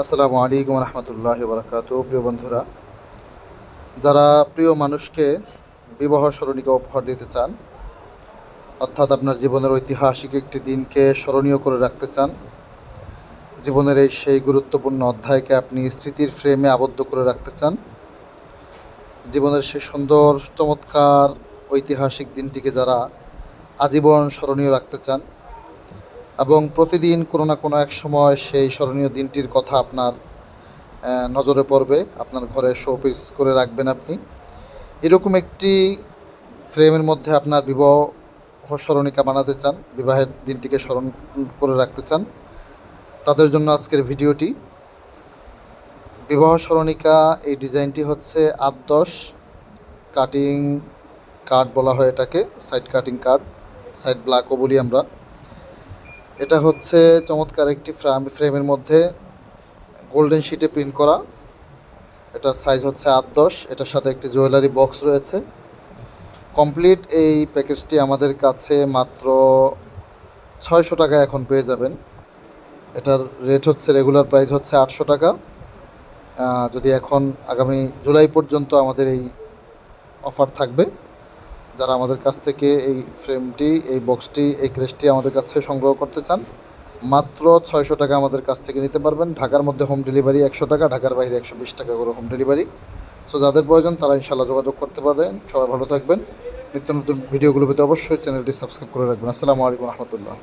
আসসালামু আলাইকুম রহমতুল্লাহ বারাকাতু। প্রিয় বন্ধুরা, যারা প্রিয় মানুষকে বিবাহ স্মরণিকা উপহার দিতে চান, অর্থাৎ আপনার জীবনের ঐতিহাসিক একটি দিনকে স্মরণীয় করে রাখতে চান, জীবনের এই সেই গুরুত্বপূর্ণ অধ্যায়কে আপনি স্মৃতির ফ্রেমে আবদ্ধ করে রাখতে চান, জীবনের সেই সুন্দর চমৎকার ঐতিহাসিক দিনটিকে যারা আজীবন স্মরণীয় রাখতে চান এবং প্রতিদিন কোনো না কোনো এক সময় সেই স্মরণীয় দিনটির কথা আপনার নজরে পড়বে, আপনার ঘরে শোপিস করে রাখবেন আপনি। এরকম একটি ফ্রেমের মধ্যে আপনার বিবাহ স্মরণিকা বানাতে চান, বিবাহের দিনটিকে স্মরণ করে রাখতে চান, তাদের জন্য আজকের ভিডিওটি। বিবাহ স্মরণিকা এই ডিজাইনটি হচ্ছে 8-10 কাটিং কার্ড বলা হয় এটাকে, সাইড কাটিং কার্ড, সাইড ব্ল্যাকও বলি আমরা। এটা হচ্ছে চমৎকার একটি ফ্রেমের মধ্যে গোল্ডেন শিটে প্রিন্ট করা। এটার সাইজ হচ্ছে 8-10। এটার সাথে একটি জুয়েলারি বক্স রয়েছে। কমপ্লিট এই প্যাকেজটি আমাদের কাছে মাত্র 600 টাকা এখন পেয়ে যাবেন। এটার রেট হচ্ছে, রেগুলার প্রাইস হচ্ছে 800 টাকা। যদি এখন আগামী জুলাই পর্যন্ত আমাদের এই অফার থাকবে, যারা আমাদের কাছ থেকে এই ফ্রেমটি, এই বক্সটি, এই ক্রেসটি আমাদের কাছে সংগ্রহ করতে চান, মাত্র 600 টাকা আমাদের কাছ থেকে নিতে পারবেন। ঢাকার মধ্যে হোম ডেলিভারি 100 টাকা, ঢাকার বাইরে 120 টাকা করে হোম ডেলিভারি। সো যাদের প্রয়োজন তারা ইনশাআল্লাহ যোগাযোগ করতে পারেন। সবাই ভালো থাকবেন। নিত্য নতুন ভিডিওগুলো পেতে অবশ্যই চ্যানেলটি সাবস্ক্রাইব করে রাখবেন। আসসালামু আলাইকুম রহমতুল্লাহ।